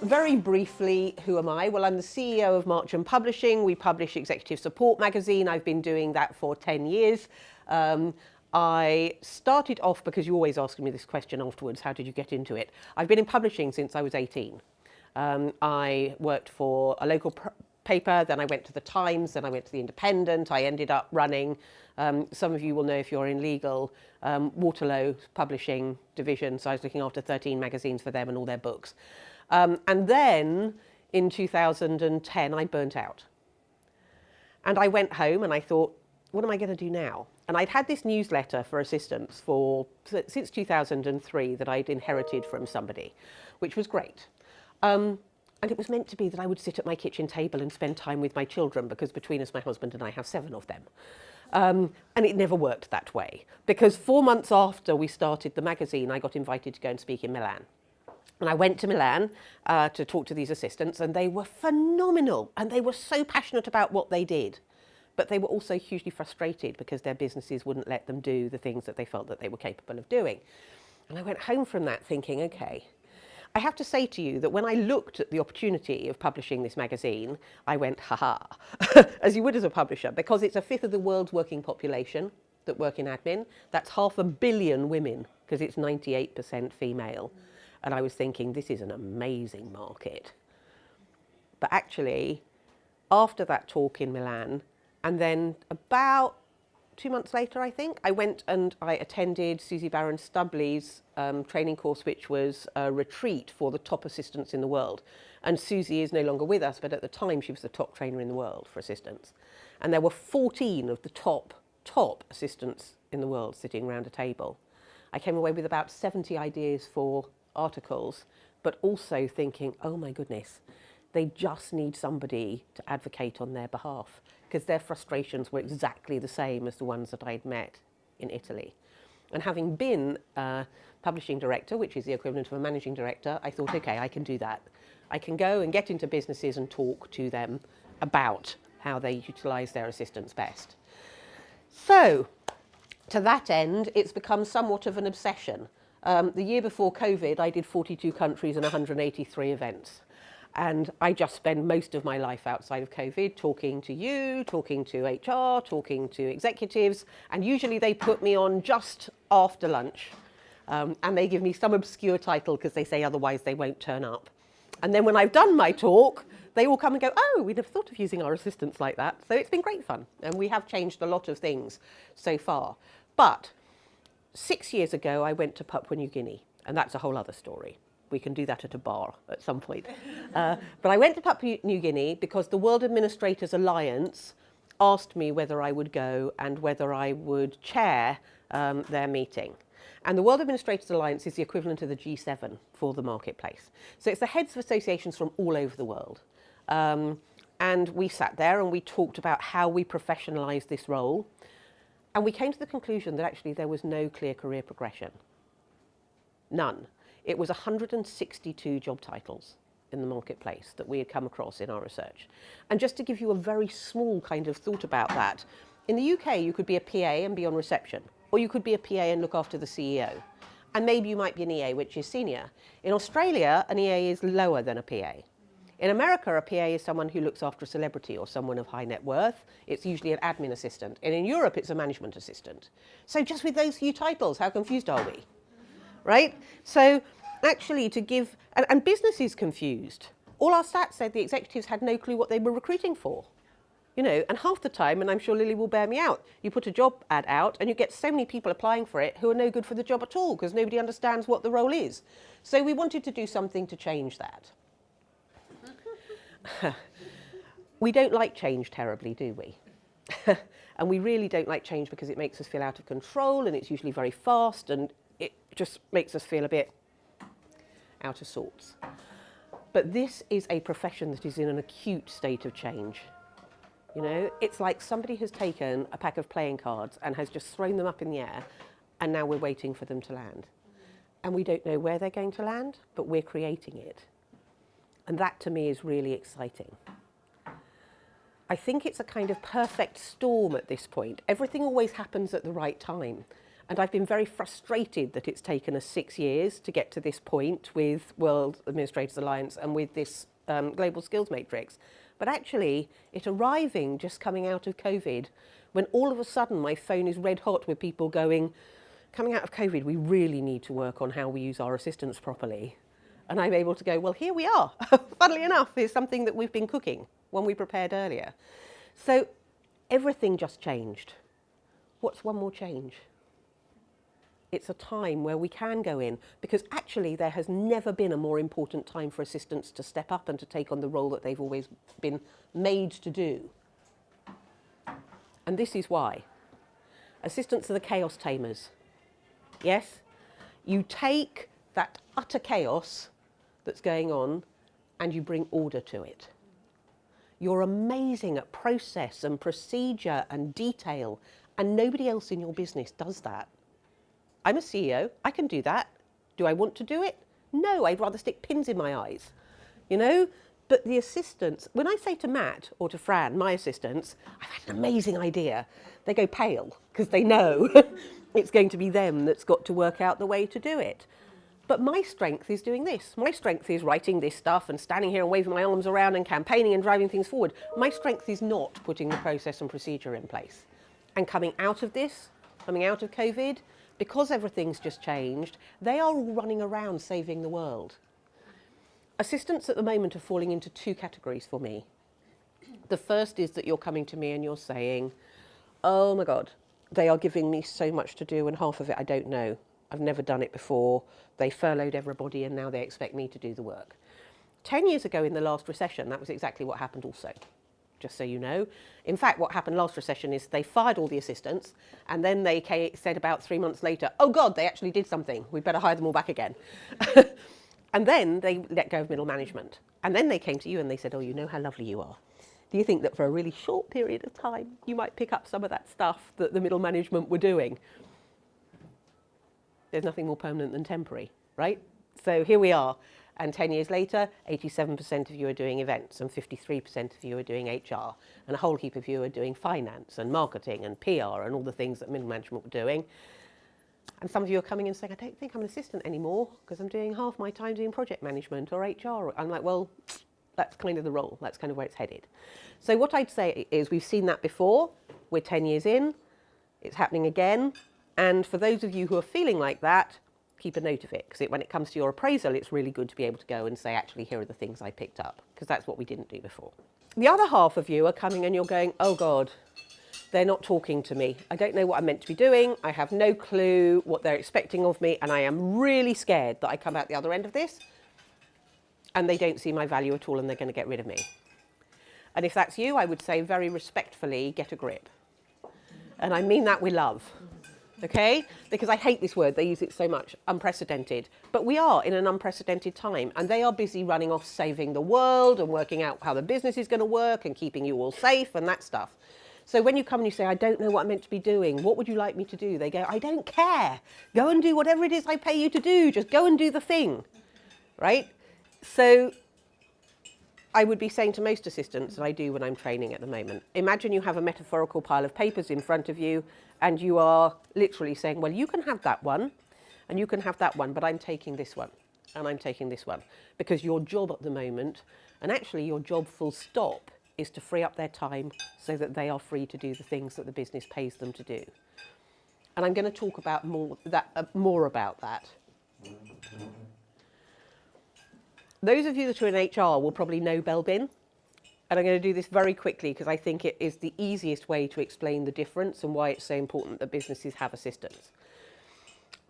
Very briefly, who am I? Well, I'm the CEO of March & Publishing. We publish Executive Support magazine. I've been doing that for 10 years. I started off, because you always ask me this question afterwards, how did you get into it? I've been in publishing since I was 18. I worked for a local paper, then I went to the Times, then I went to the Independent. I ended up running, some of you will know if you're in legal, Waterloo publishing division. So I was looking after 13 magazines for them and all their books. And then in 2010, I burnt out. And I went home and I thought, what am I going to do now? And I'd had this newsletter for assistants since 2003 that I'd inherited from somebody, which was great. And it was meant to be that I would sit at my kitchen table and spend time with my children, because between us, my husband and I have 7 of them. And it never worked that way, because 4 months after we started the magazine, I got invited to go and speak in Milan. And I went to Milan to talk to these assistants, and they were phenomenal, and they were so passionate about what they did. But they were also hugely frustrated because their businesses wouldn't let them do the things that they felt that they were capable of doing. And I went home from that thinking, okay, I have to say to you that when I looked at the opportunity of publishing this magazine, I went, ha-ha, as you would as a publisher, because it's 1/5 of the world's working population that work in admin. That's 500 million women, because it's 98% female. And I was thinking, this is an amazing market. But actually, after that talk in Milan, and then about 2 months later, I think, I went and I attended Susie Barron-Stubley's training course, which was a retreat for the top assistants in the world. And Susie is no longer with us, but at the time she was the top trainer in the world for assistants. And there were 14 of the top assistants in the world sitting around a table. I came away with about 70 ideas for articles, but also thinking, oh my goodness, they just need somebody to advocate on their behalf, because their frustrations were exactly the same as the ones that I'd met in Italy. And having been a publishing director, which is the equivalent of a managing director, I thought, okay, I can do that. I can go and get into businesses and talk to them about how they utilise their assistants best. So, to that end, it's become somewhat of an obsession. The year before COVID, I did 42 countries and 183 events. And I just spend most of my life outside of COVID talking to you, talking to HR, talking to executives. And usually they put me on just after lunch. And they give me some obscure title because they say otherwise they won't turn up. And then when I've done my talk, they all come and go, oh, we'd have thought of using our assistants like that. So it's been great fun. And we have changed a lot of things so far. But 6 years ago, I went to Papua New Guinea, and that's a whole other story. We can do that at a bar at some point. But I went to Papua New Guinea because the World Administrators Alliance asked me whether I would go and whether I would chair their meeting. And the World Administrators Alliance is the equivalent of the G7 for the marketplace. So it's the heads of associations from all over the world. And we sat there and we talked about how we professionalise this role. And we came to the conclusion that actually there was no clear career progression. None. It was 162 job titles in the marketplace that we had come across in our research. And just to give you a very small kind of thought about that, in the UK you could be a PA and be on reception, or you could be a PA and look after the CEO. And maybe you might be an EA, which is senior. In Australia, an EA is lower than a PA. In America, a PA is someone who looks after a celebrity or someone of high net worth. It's usually an admin assistant. And in Europe, it's a management assistant. So just with those few titles, how confused are we? Right? So actually to give, and business is confused. All our stats said the executives had no clue what they were recruiting for. You know, and half the time, and I'm sure Lily will bear me out, you put a job ad out and you get so many people applying for it who are no good for the job at all because nobody understands what the role is. So we wanted to do something to change that. We don't like change terribly, do we? And we really don't like change because it makes us feel out of control and it's usually very fast and it just makes us feel a bit out of sorts. But this is a profession that is in an acute state of change. You know, it's like somebody has taken a pack of playing cards and has just thrown them up in the air, and now we're waiting for them to land. And we don't know where they're going to land, but we're creating it. And that to me is really exciting. I think it's a kind of perfect storm at this point. Everything always happens at the right time. And I've been very frustrated that it's taken us 6 years to get to this point with World Administrators Alliance and with this Global Skills Matrix. But actually, it arriving just coming out of COVID, when all of a sudden my phone is red hot with people going, coming out of COVID, we really need to work on how we use our assistants properly. And I'm able to go, well, here we are. Funnily enough, it's something that we've been cooking when we prepared earlier. So everything just changed. What's one more change? It's a time where we can go in, because actually there has never been a more important time for assistants to step up and to take on the role that they've always been made to do. And this is why. Assistants are the chaos tamers. Yes? You take that utter chaos that's going on and you bring order to it. You're amazing at process and procedure and detail, and nobody else in your business does that. I'm a CEO, I can do that. Do I want to do it? No, I'd rather stick pins in my eyes, you know? But the assistants, when I say to Matt or to Fran, my assistants, I've had an amazing idea, they go pale because they know it's going to be them that's got to work out the way to do it. But my strength is doing this. My strength is writing this stuff and standing here and waving my arms around and campaigning and driving things forward. My strength is not putting the process and procedure in place. And coming out of this, coming out of COVID, because everything's just changed, they are all running around saving the world. Assistants at the moment are falling into 2 categories for me. The first is that you're coming to me and you're saying, oh my God, they are giving me so much to do and half of it I don't know. I've never done it before. They furloughed everybody and now they expect me to do the work. 10 years ago in the last recession, that was exactly what happened also, just so you know. In fact, what happened last recession is they fired all the assistants and then they said about 3 months later, oh God, they actually did something. We'd better hire them all back again. And then they let go of middle management. And then they came to you and they said, oh, you know how lovely you are. Do you think that for a really short period of time, you might pick up some of that stuff that the middle management were doing? There's nothing more permanent than temporary, right? So here we are. And 10 years later, 87% of you are doing events and 53% of you are doing HR. And a whole heap of you are doing finance and marketing and PR and all the things that middle management were doing. And some of you are coming and saying, I don't think I'm an assistant anymore because I'm doing half my time doing project management or HR. I'm like, well, that's kind of the role. That's kind of where it's headed. So what I'd say is we've seen that before. We're 10 years in. It's happening again. And for those of you who are feeling like that, keep a note of it, because when it comes to your appraisal, it's really good to be able to go and say, actually, here are the things I picked up, because that's what we didn't do before. The other half of you are coming and you're going, oh God, they're not talking to me. I don't know what I'm meant to be doing. I have no clue what they're expecting of me. And I am really scared that I come out the other end of this and they don't see my value at all and they're going to get rid of me. And if that's you, I would say very respectfully, get a grip. And I mean that with love. Okay? Because I hate this word, they use it so much, unprecedented. But we are in an unprecedented time and they are busy running off saving the world and working out how the business is going to work and keeping you all safe and that stuff. So when you come and you say, I don't know what I'm meant to be doing, what would you like me to do? They go, I don't care. Go and do whatever it is I pay you to do. Just go and do the thing, right? So I would be saying to most assistants, and I do when I'm training at the moment, imagine you have a metaphorical pile of papers in front of you and you are literally saying, well, you can have that one and you can have that one, but I'm taking this one and I'm taking this one. Because your job at the moment, and actually your job full stop, is to free up their time so that they are free to do the things that the business pays them to do. And I'm going to talk about more about that. Those of you that are in HR will probably know Belbin. And I'm going to do this very quickly because I think it is the easiest way to explain the difference and why it's so important that businesses have assistants.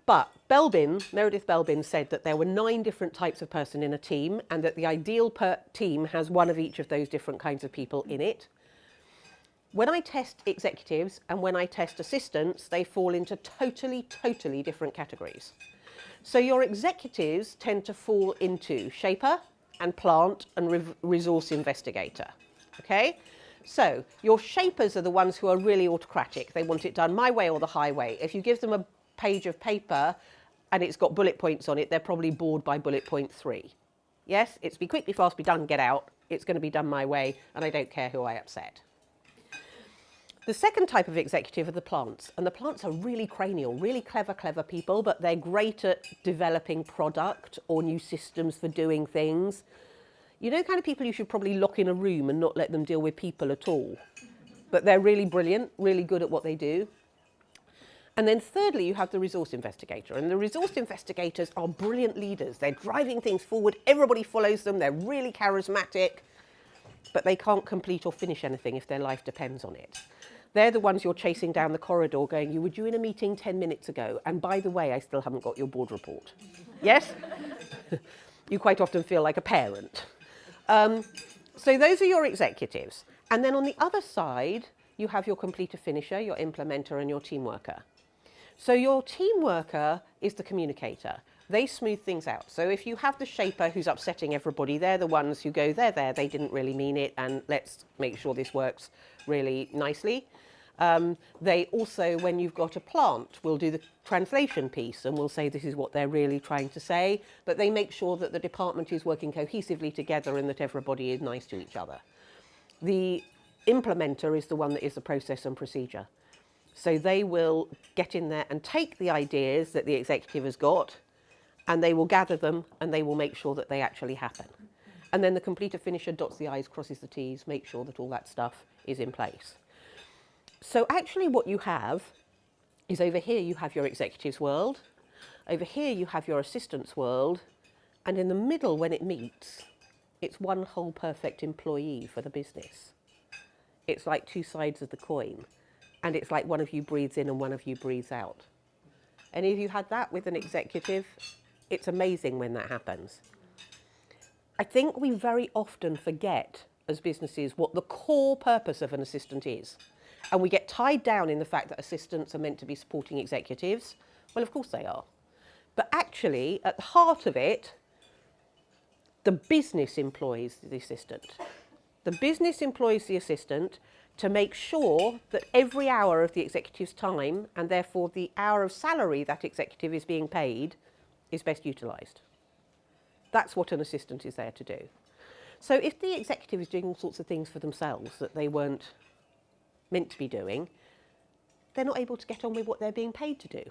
But Meredith Belbin said that there were 9 different types of person in a team and that the ideal team has one of each of those different kinds of people in it. When I test executives and when I test assistants, they fall into totally different categories. So your executives tend to fall into shaper, and plant and resource investigator. Okay? So your shapers are the ones who are really autocratic. They want it done my way or the highway. If you give them a page of paper and it's got bullet points on it, they're probably bored by bullet point 3. Yes, it's be quickly, fast, be done, get out. It's going to be done my way, and I don't care who I upset. The second type of executive are the plants, and the plants are really cranial, really clever people, but they're great at developing product or new systems for doing things. You know, the kind of people you should probably lock in a room and not let them deal with people at all. But they're really brilliant, really good at what they do. And then thirdly, you have the resource investigator. And the resource investigators are brilliant leaders. They're driving things forward. Everybody follows them. They're really charismatic. But they can't complete or finish anything if their life depends on it. They're the ones you're chasing down the corridor going, you were due in a meeting 10 minutes ago. And by the way, I still haven't got your board report. Yes? You quite often feel like a parent. So those are your executives. And then on the other side, you have your completer finisher, your implementer, and your team worker. So your team worker is the communicator. They smooth things out. So if you have the shaper who's upsetting everybody, they're the ones who go, there, they didn't really mean it, and let's make sure this works really nicely. They also, when you've got a plant, will do the translation piece and will say this is what they're really trying to say, but they make sure that the department is working cohesively together and that everybody is nice to each other. The implementer is the one that is the process and procedure. So they will get in there and take the ideas that the executive has got, and they will gather them, and they will make sure that they actually happen. And then the completer finisher dots the I's, crosses the T's, makes sure that all that stuff is in place. So actually what you have is over here you have your executive's world, over here you have your assistant's world, and in the middle when it meets, it's one whole perfect employee for the business. It's like two sides of the coin. And it's like one of you breathes in and one of you breathes out. Any of you had that with an executive? It's amazing when that happens. I think we very often forget as businesses what the core purpose of an assistant is. And we get tied down in the fact that assistants are meant to be supporting executives. Well, of course they are. But actually, at the heart of it, the business employs the assistant. The business employs the assistant to make sure that every hour of the executive's time, and therefore the hour of salary that executive is being paid, is best utilised. That's what an assistant is there to do. So if the executive is doing all sorts of things for themselves that they weren't meant to be doing, they're not able to get on with what they're being paid to do.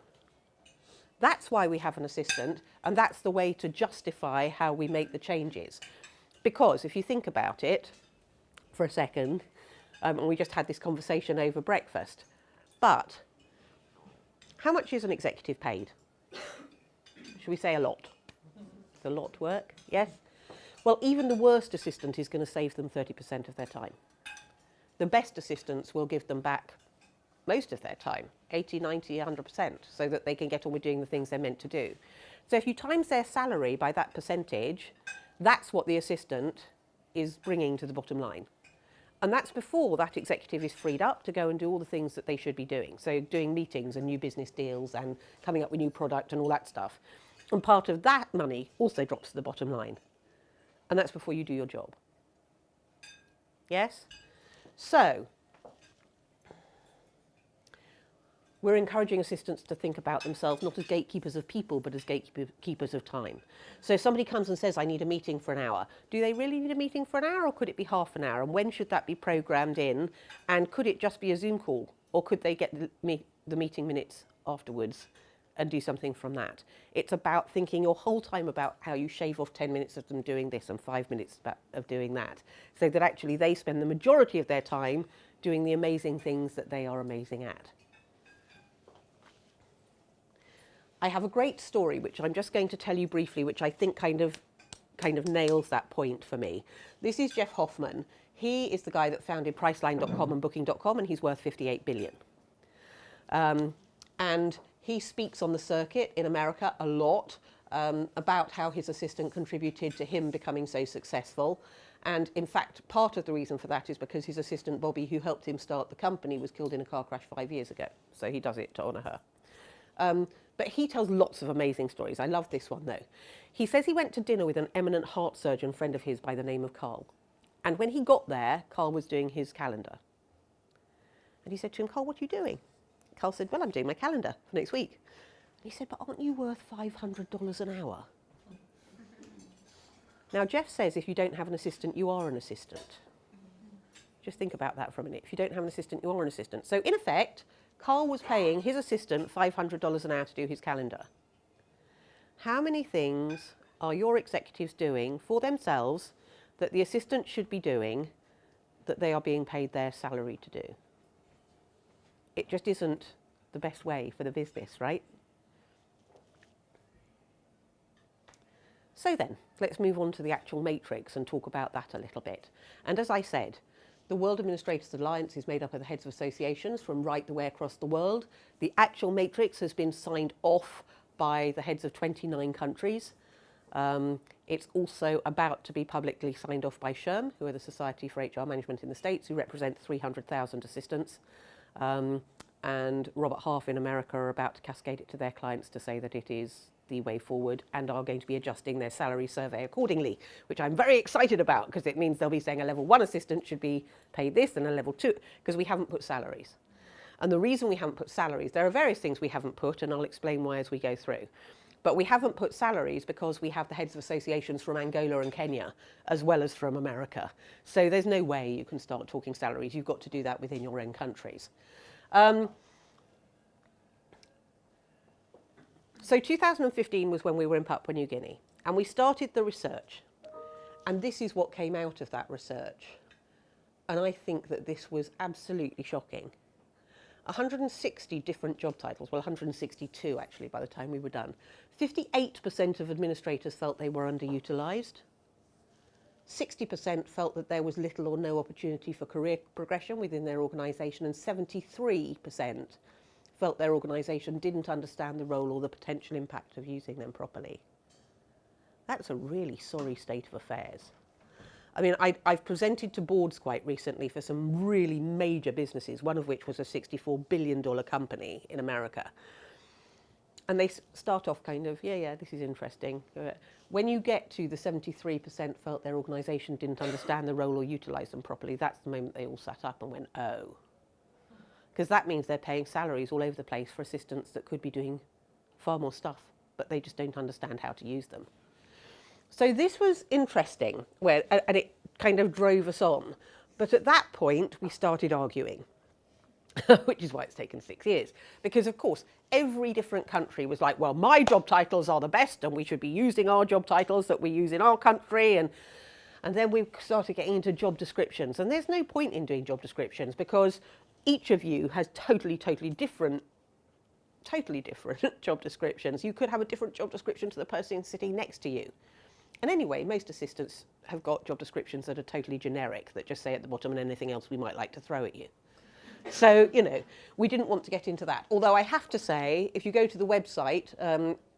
That's why we have an assistant, and that's the way to justify how we make the changes. Because if you think about it for a second, and we just had this conversation over breakfast. But how much is an executive paid? Should we say a lot? It's a lot work, yes? Well, even the worst assistant is going to save them 30% of their time. The best assistants will give them back most of their time, 80, 90, 100%, so that they can get on with doing the things they're meant to do. So if you times their salary by that percentage, that's what the assistant is bringing to the bottom line. And that's before that executive is freed up to go and do all the things that they should be doing. So doing meetings and new business deals and coming up with new product and all that stuff. And part of that money also drops to the bottom line. And that's before you do your job. Yes? So we're encouraging assistants to think about themselves not as gatekeepers of people, but as gatekeepers of time. So if somebody comes and says, I need a meeting for an hour, do they really need a meeting for an hour, or could it be half an hour? And when should that be programmed in? And could it just be a Zoom call? Or could they get the meeting minutes afterwards and do something from that? It's about thinking your whole time about how you shave off 10 minutes of them doing this and 5 minutes of doing that, so that actually they spend the majority of their time doing the amazing things that they are amazing at. I have a great story, which I'm just going to tell you briefly, which I think kind of nails that point for me. This is Jeff Hoffman. He is the guy that founded Priceline.com and Booking.com, and he's worth 58 billion. And he speaks on the circuit in America a lot about how his assistant contributed to him becoming so successful. And in fact, part of the reason for that is because his assistant, Bobby, who helped him start the company, was killed in a car crash 5 years ago. So he does it to honour her. But he tells lots of amazing stories. I love this one, though. He says he went to dinner with an eminent heart surgeon friend of his by the name of Carl. And when he got there, Carl was doing his calendar. And he said to him, Carl, what are you doing? Carl said, well, I'm doing my calendar for next week. And he said, but aren't you worth $500 an hour? Now, Jeff says if you don't have an assistant, you are an assistant. Just think about that for a minute. If you don't have an assistant, you are an assistant. So in effect, Carl was paying his assistant $500 an hour to do his calendar. How many things are your executives doing for themselves that the assistant should be doing that they are being paid their salary to do? It just isn't the best way for the business, right? So then, let's move on to the actual matrix and talk about that a little bit. And as I said, the World Administrators Alliance is made up of the heads of associations from right the way across the world. The actual matrix has been signed off by the heads of 29 countries. It's also about to be publicly signed off by SHRM, who are the Society for HR Management in the States, who represent 300,000 assistants. And Robert Half in America are about to cascade it to their clients to say that it is the way forward and are going to be adjusting their salary survey accordingly, which I'm very excited about because it means they'll be saying a level 1 assistant should be paid this and a level 2, because we haven't put salaries. And the reason we haven't put salaries, there are various things we haven't put, and I'll explain why as we go through. But we haven't put salaries because we have the heads of associations from Angola and Kenya, as well as from America. So there's no way you can start talking salaries. You've got to do that within your own countries. So 2015 was when we were in Papua New Guinea, and we started the research. And this is what came out of that research. And I think that this was absolutely shocking. 160 different job titles, well, 162 actually by the time we were done. 58% of administrators felt they were underutilised. 60% felt that there was little or no opportunity for career progression within their organisation, and 73% felt their organisation didn't understand the role or the potential impact of using them properly. That's a really sorry state of affairs. I mean, I've presented to boards quite recently for some really major businesses, one of which was a $64 billion company in America. And they start off kind of, yeah, this is interesting. When you get to the 73% felt their organisation didn't understand the role or utilise them properly, that's the moment they all sat up and went, oh. Because that means they're paying salaries all over the place for assistants that could be doing far more stuff, but they just don't understand how to use them. So this was interesting, and it kind of drove us on. But at that point, we started arguing, which is why it's taken 6 years. Because, of course, every different country was like, well, my job titles are the best, and we should be using our job titles that we use in our country. And then we started getting into job descriptions. And there's no point in doing job descriptions because each of you has totally different job descriptions. You could have a different job description to the person sitting next to you. And anyway, most assistants have got job descriptions that are totally generic, that just say at the bottom and anything else we might like to throw at you. So, we didn't want to get into that. Although I have to say, if you go to the website,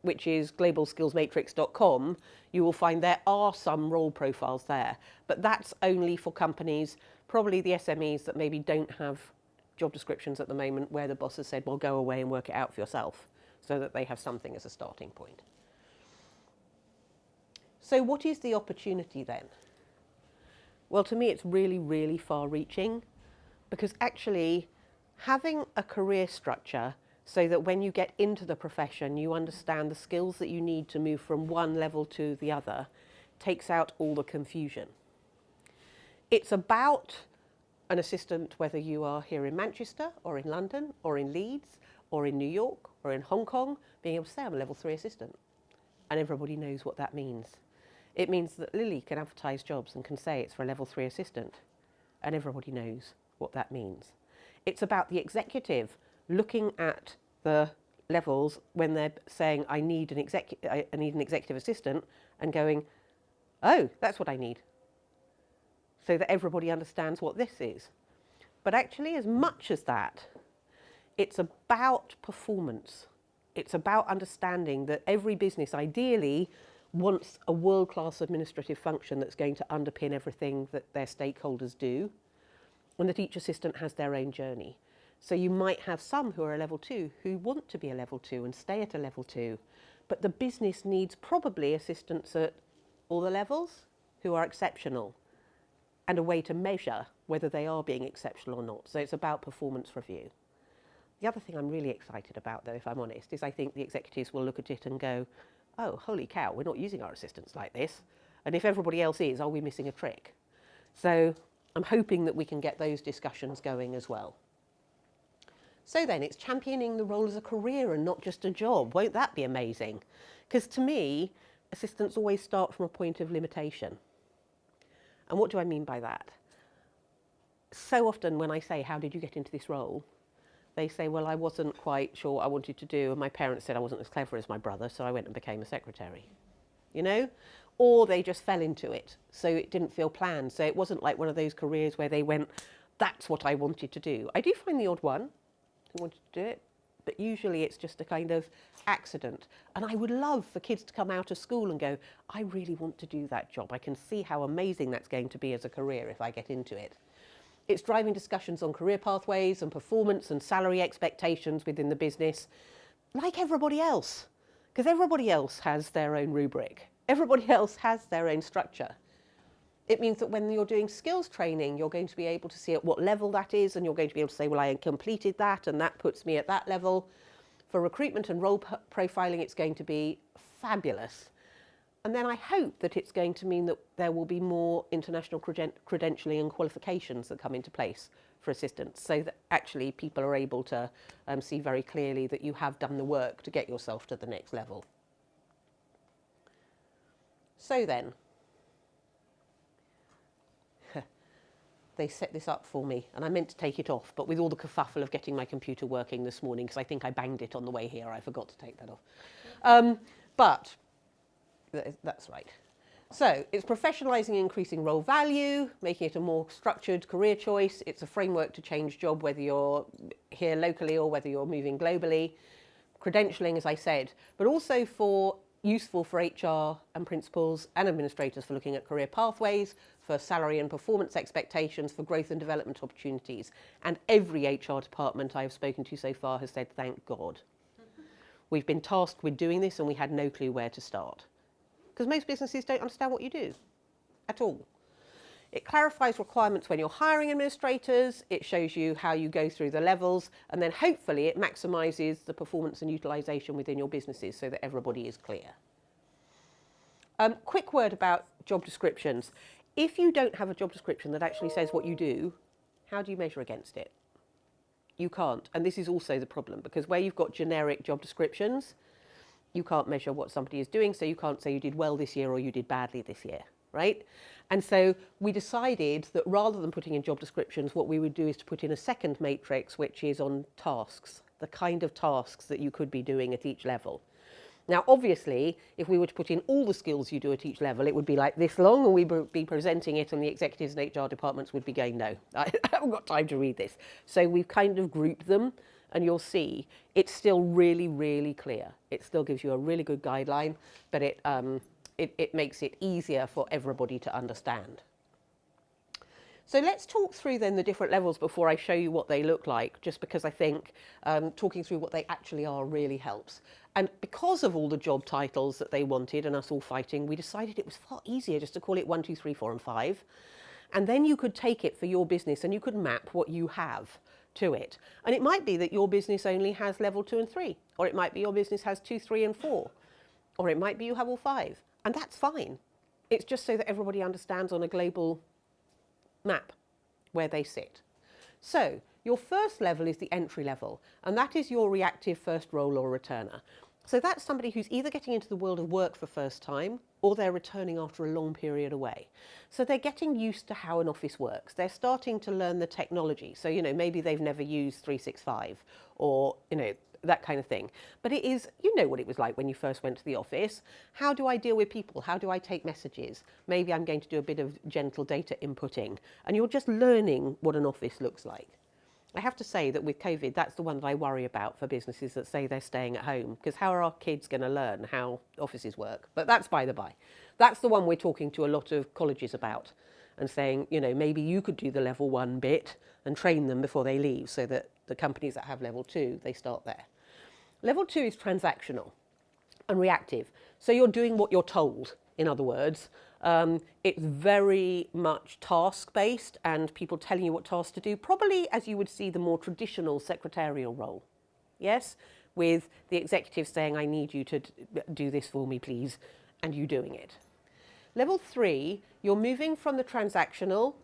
which is globalskillsmatrix.com, you will find there are some role profiles there. But that's only for companies, probably the SMEs that maybe don't have job descriptions at the moment, where the boss has said, well, go away and work it out for yourself, so that they have something as a starting point. So what is the opportunity then? Well, to me, it's really far-reaching, because actually having a career structure so that when you get into the profession, you understand the skills that you need to move from one level to the other takes out all the confusion. It's about an assistant, whether you are here in Manchester or in London or in Leeds or in New York or in Hong Kong, being able to say I'm a level 3 assistant. And everybody knows what that means. It means that Lily can advertise jobs and can say it's for a level 3 assistant. And everybody knows what that means. It's about the executive looking at the levels when they're saying I need an executive assistant and going, oh, that's what I need. So that everybody understands what this is. But actually, as much as that, it's about performance. It's about understanding that every business ideally wants a world-class administrative function that's going to underpin everything that their stakeholders do, and that each assistant has their own journey. So you might have some who are a level 2 who want to be a level 2 and stay at a level 2, but the business needs probably assistants at all the levels who are exceptional, and a way to measure whether they are being exceptional or not. So it's about performance review. The other thing I'm really excited about, though, if I'm honest, is I think the executives will look at it and go, oh, holy cow, we're not using our assistants like this. And if everybody else is, are we missing a trick? So I'm hoping that we can get those discussions going as well. So then it's championing the role as a career and not just a job. Won't that be amazing? Because to me, assistants always start from a point of limitation. And what do I mean by that? So often when I say, how did you get into this role? They say, well, I wasn't quite sure what I wanted to do, and my parents said I wasn't as clever as my brother, so I went and became a secretary. You know? Or they just fell into it, so it didn't feel planned. So it wasn't like one of those careers where they went, that's what I wanted to do. I do find the odd one who wanted to do it, but usually it's just a kind of accident. And I would love for kids to come out of school and go, I really want to do that job. I can see how amazing that's going to be as a career if I get into it. It's driving discussions on career pathways and performance and salary expectations within the business, like everybody else, because everybody else has their own rubric. Everybody else has their own structure. It means that when you're doing skills training, you're going to be able to see at what level that is, and you're going to be able to say, well, I completed that, and that puts me at that level. For recruitment and role profiling, it's going to be fabulous. And then I hope that it's going to mean that there will be more international credentialing and qualifications that come into place for assistants, so that actually people are able to see very clearly that you have done the work to get yourself to the next level. So then, they set this up for me, and I meant to take it off, but with all the kerfuffle of getting my computer working this morning, because I think I banged it on the way here, I forgot to take that off. But that's right. So it's professionalising and increasing role value, making it a more structured career choice. It's a framework to change job, whether you're here locally or whether you're moving globally. Credentialing, as I said, but also useful for HR and principals and administrators for looking at career pathways, for salary and performance expectations, for growth and development opportunities. And every HR department I've spoken to so far has said, thank God. We've been tasked with doing this and we had no clue where to start. Because most businesses don't understand what you do at all. It clarifies requirements when you're hiring administrators, it shows you how you go through the levels, and then hopefully it maximises the performance and utilisation within your businesses so that everybody is clear. Quick word about job descriptions. If you don't have a job description that actually says what you do, how do you measure against it? You can't. And this is also the problem, because where you've got generic job descriptions, you can't measure what somebody is doing, so you can't say you did well this year or you did badly this year, right? And so we decided that rather than putting in job descriptions, what we would do is to put in a second matrix, which is on tasks, the kind of tasks that you could be doing at each level. Now, obviously, if we were to put in all the skills you do at each level, it would be like this long, and we would be presenting it, and the executives and HR departments would be going, no, I haven't got time to read this. So we've kind of grouped them, and you'll see it's still really, really clear. It still gives you a really good guideline, but it makes it easier for everybody to understand. So let's talk through then the different levels before I show you what they look like, just because I think talking through what they actually are really helps. And because of all the job titles that they wanted and us all fighting, we decided it was far easier just to call it 1, 2, 3, 4 and 5. And then you could take it for your business and you could map what you have to it. And it might be that your business only has level 2 and 3, or it might be your business has 2, 3 and 4, or it might be you have all 5. And that's fine. It's just so that everybody understands on a global map where they sit. So your first level is the entry level, and that is your reactive first role or returner. So that's somebody who's either getting into the world of work for first time, or they're returning after a long period away. So they're getting used to how an office works. They're starting to learn the technology. So, maybe they've never used 365 or, that kind of thing. But it is, what it was like when you first went to the office. How do I deal with people? How do I take messages? Maybe I'm going to do a bit of gentle data inputting. And you're just learning what an office looks like. I have to say that with COVID, that's the one that I worry about for businesses that say they're staying at home, because how are our kids going to learn how offices work? But that's by the by. That's the one we're talking to a lot of colleges about. and saying, you know, maybe you could do the level 1 bit and train them before they leave, so that the companies that have level 2, they start there. Level 2 is transactional and reactive. So you're doing what you're told, in other words. It's very much task-based and people telling you what tasks to do, probably as you would see the more traditional secretarial role. Yes? With the executive saying, I need you to do this for me, please, and you doing it. Level 3, you're moving from the transactional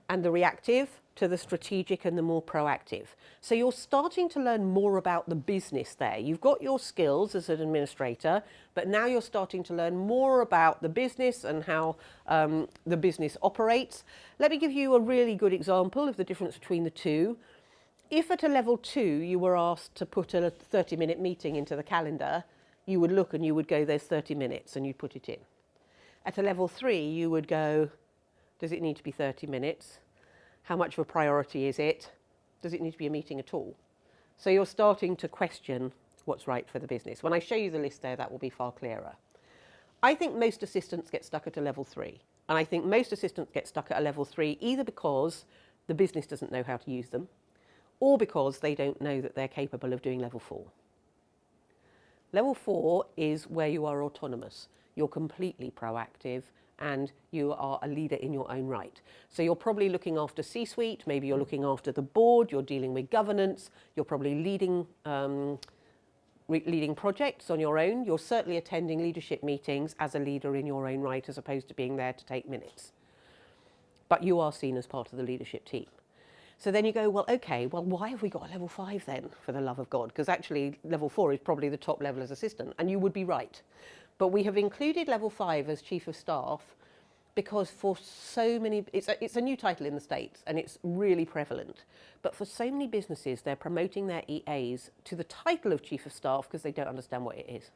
and the reactive to the strategic and the more proactive. So you're starting to learn more about the business there. You've got your skills as an administrator, but now you're starting to learn more about the business and how the business operates. Let me give you a really good example of the difference between the two. If at a level 2 you were asked to put a 30-minute meeting into the calendar, you would look and you would go, there's 30 minutes, and you'd put it in. At a level 3, you would go, does it need to be 30 minutes? How much of a priority is it? Does it need to be a meeting at all? So you're starting to question what's right for the business. When I show you the list there, that will be far clearer. I think most assistants get stuck at a level 3. And I think most assistants get stuck at a level 3 either because the business doesn't know how to use them, or because they don't know that they're capable of doing level 4. Level 4 is where you are autonomous. You're completely proactive and you are a leader in your own right. So you're probably looking after C-suite, maybe you're looking after the board, you're dealing with governance, you're probably leading projects on your own. You're certainly attending leadership meetings as a leader in your own right, as opposed to being there to take minutes. But you are seen as part of the leadership team. So then you go, well, okay, well, why have we got a level 5 then, for the love of God? Because actually level 4 is probably the top level as assistant, and you would be right. But we have included level 5 as chief of staff because for so many, it's a new title in the States and it's really prevalent. But for so many businesses, they're promoting their EAs to the title of chief of staff because they don't understand what it is.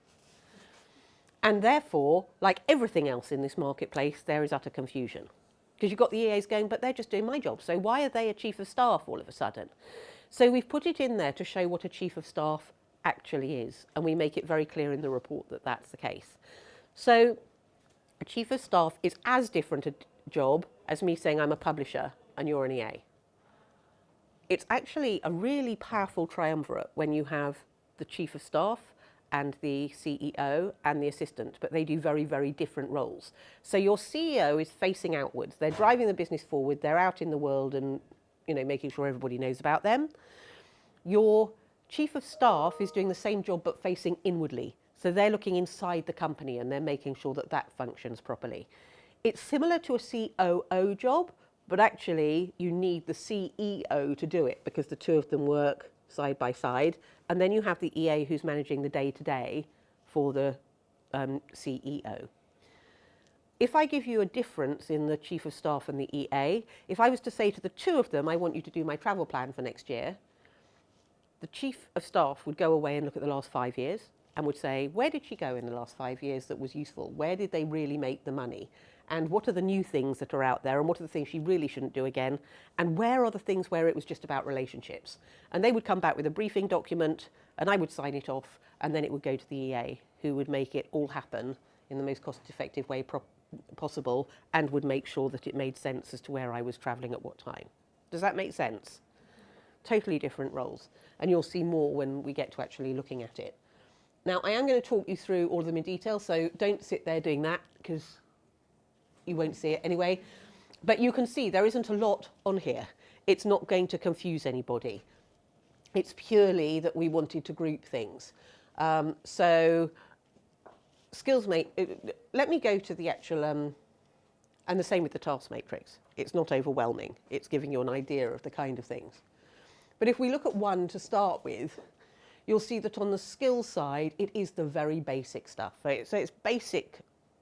And therefore, like everything else in this marketplace, there is utter confusion. Because you've got the EAs going, but they're just doing my job. So why are they a chief of staff all of a sudden? So we've put it in there to show what a chief of staff actually is. And we make it very clear in the report that that's the case. So a chief of staff is as different a job as me saying I'm a publisher and you're an EA. It's actually a really powerful triumvirate when you have the chief of staff and the CEO and the assistant, but they do very, very different roles. So your CEO is facing outwards. They're driving the business forward. They're out in the world and, you know, making sure everybody knows about them. Your chief of staff is doing the same job but facing inwardly. So they're looking inside the company and they're making sure that that functions properly. It's similar to a COO job, but actually you need the CEO to do it because the two of them work side by side. And then you have the EA who's managing the day-to-day for the CEO. If I give you a difference in the chief of staff and the EA, if I was to say to the two of them, I want you to do my travel plan for next year, the chief of staff would go away and look at the last 5 years and would say, where did she go in the last 5 years that was useful? Where did they really make the money? And what are the new things that are out there? And what are the things she really shouldn't do again? And where are the things where it was just about relationships? And they would come back with a briefing document and I would sign it off and then it would go to the EA who would make it all happen in the most cost-effective way possible and would make sure that it made sense as to where I was travelling at what time. Does that make sense? Totally different roles. And you'll see more when we get to actually looking at it. Now, I am going to talk you through all of them in detail, so don't sit there doing that because you won't see it anyway. But you can see there isn't a lot on here. It's not going to confuse anybody. It's purely that we wanted to group things. So skills let me go to the actual, and the same with the task matrix. It's not overwhelming. It's giving you an idea of the kind of things. But if we look at one to start with, you'll see that on the skills side, it is the very basic stuff. So it's basic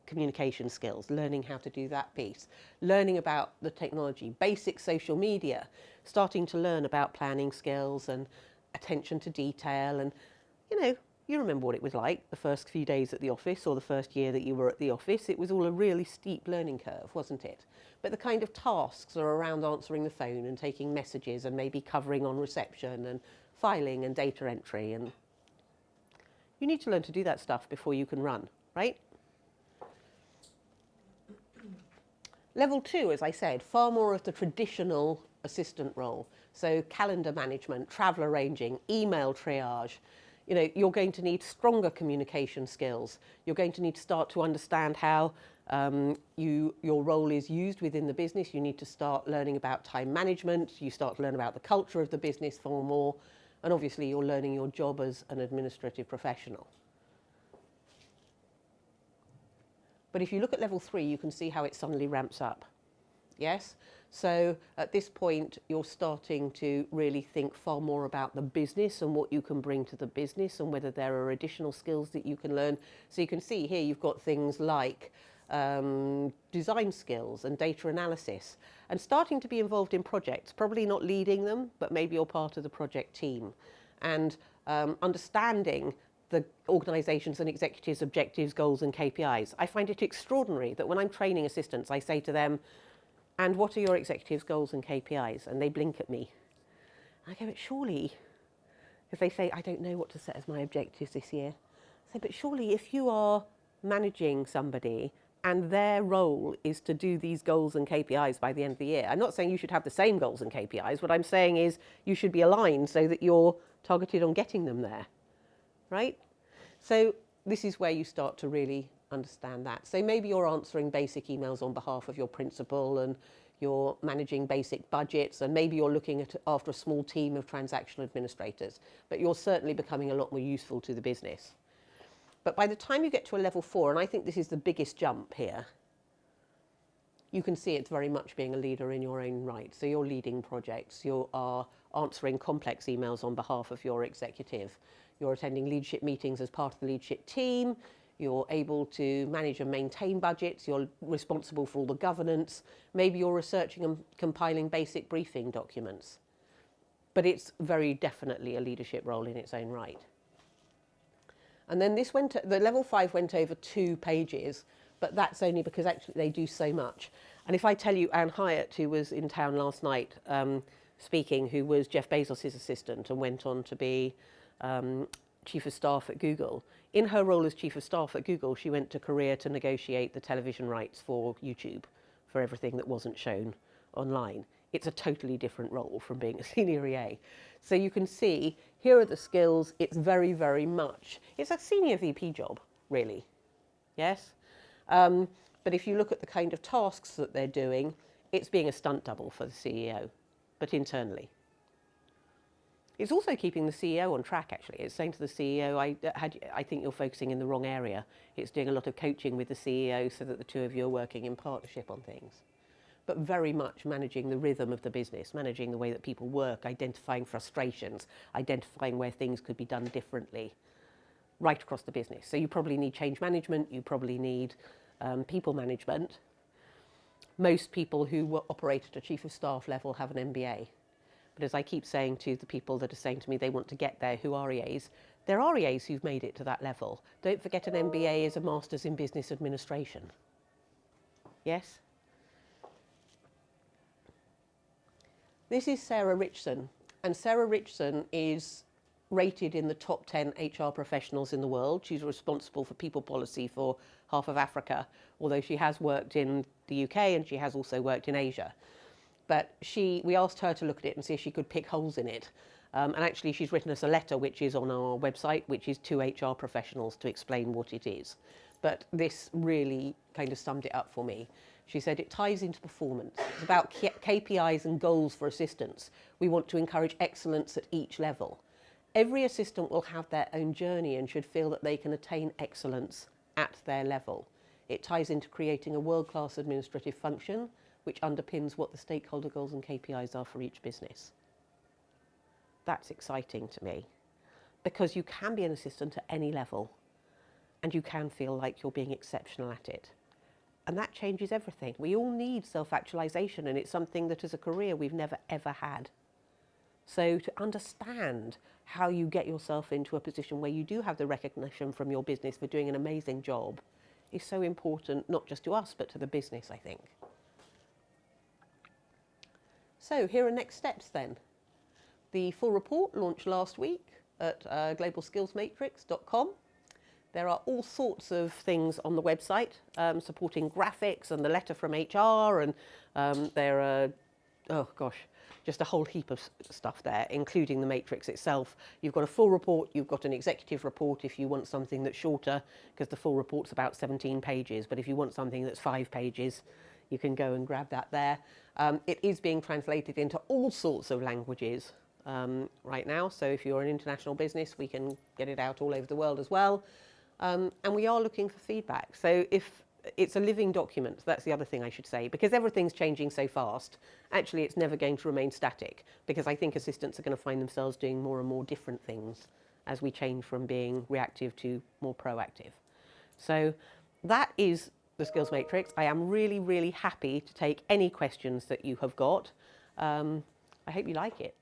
communication skills, learning how to do that piece, learning about the technology, basic social media, starting to learn about planning skills and attention to detail. And, you know, you remember what it was like the first few days at the office or the first year that you were at the office. It was all a really steep learning curve, wasn't it? But the kind of tasks are around answering the phone and taking messages and maybe covering on reception and filing and data entry. And you need to learn to do that stuff before you can run, right? Level 2, as I said, far more of the traditional assistant role. So calendar management, travel arranging, email triage. You know, you're going to need stronger communication skills. You're going to need to start to understand how your role is used within the business. You need to start learning about time management. You start to learn about the culture of the business far more. And obviously, you're learning your job as an administrative professional. But if you look at level 3, you can see how it suddenly ramps up. Yes? So at this point, you're starting to really think far more about the business and what you can bring to the business and whether there are additional skills that you can learn. So you can see here you've got things like design skills and data analysis and starting to be involved in projects, probably not leading them, but maybe you're part of the project team. And understanding the organisations and executives' objectives, goals and KPIs. I find it extraordinary that when I'm training assistants, I say to them, and what are your executives' goals and KPIs? And they blink at me. I go, but surely, because they say, I don't know what to set as my objectives this year. I say, but surely if you are managing somebody and their role is to do these goals and KPIs by the end of the year, I'm not saying you should have the same goals and KPIs. What I'm saying is you should be aligned so that you're targeted on getting them there. Right? So this is where you start to really understand that. So maybe you're answering basic emails on behalf of your principal and you're managing basic budgets and maybe you're looking after a small team of transactional administrators, but you're certainly becoming a lot more useful to the business. But by the time you get to a level 4, and I think this is the biggest jump here, you can see it's very much being a leader in your own right. So you're leading projects, you are answering complex emails on behalf of your executive. You're attending leadership meetings as part of the leadership team. You're able to manage and maintain budgets. You're responsible for all the governance. Maybe you're researching and compiling basic briefing documents. But it's very definitely a leadership role in its own right. And then the level 5 went over 2 pages, but that's only because actually they do so much. And if I tell you Anne Hyatt, who was in town last night speaking, who was Jeff Bezos' assistant and went on to be Chief of Staff at Google. In her role as Chief of Staff at Google, she went to Korea to negotiate the television rights for YouTube, for everything that wasn't shown online. It's a totally different role from being a senior EA. So you can see, here are the skills. It's very, very much, it's a senior VP job, really. Yes? But if you look at the kind of tasks that they're doing, it's being a stunt double for the CEO, but internally. It's also keeping the CEO on track, actually. It's saying to the CEO, I think you're focusing in the wrong area. It's doing a lot of coaching with the CEO so that the two of you are working in partnership on things. But very much managing the rhythm of the business, managing the way that people work, identifying frustrations, identifying where things could be done differently, right across the business. So you probably need change management, you probably need people management. Most people who operate at a chief of staff level have an MBA. But as I keep saying to the people that are saying to me they want to get there who are EAs, there are EAs who've made it to that level. Don't forget an MBA is a Master's in Business Administration. Yes? This is Sarah Richson, and Sarah Richson is rated in the top 10 HR professionals in the world. She's responsible for people policy for half of Africa, although she has worked in the UK and she has also worked in Asia. But we asked her to look at it and see if she could pick holes in it. And actually, she's written us a letter, which is on our website, which is to HR professionals to explain what it is. But this really kind of summed it up for me. She said it ties into performance. It's about KPIs and goals for assistants. We want to encourage excellence at each level. Every assistant will have their own journey and should feel that they can attain excellence at their level. It ties into creating a world-class administrative function, which underpins what the stakeholder goals and KPIs are for each business. That's exciting to me, because you can be an assistant at any level, and you can feel like you're being exceptional at it. And that changes everything. We all need self-actualization, and it's something that as a career we've never, ever had. So to understand how you get yourself into a position where you do have the recognition from your business for doing an amazing job is so important, not just to us, but to the business, I think. So here are next steps then. The full report launched last week at globalskillsmatrix.com. There are all sorts of things on the website supporting graphics and the letter from HR, and there are, oh gosh, just a whole heap of stuff there, including the matrix itself. You've got a full report, you've got an executive report if you want something that's shorter, because the full report's about 17 pages, but if you want something that's 5 pages, you can go and grab that there. It is being translated into all sorts of languages right now, so if you're an international business, we can get it out all over the world as well. And we are looking for feedback. So if it's a living document, that's the other thing I should say, because everything's changing so fast, actually it's never going to remain static, because I think assistants are going to find themselves doing more and more different things as we change from being reactive to more proactive. So that is the skills matrix. I am really, really happy to take any questions that you have got. I hope you like it.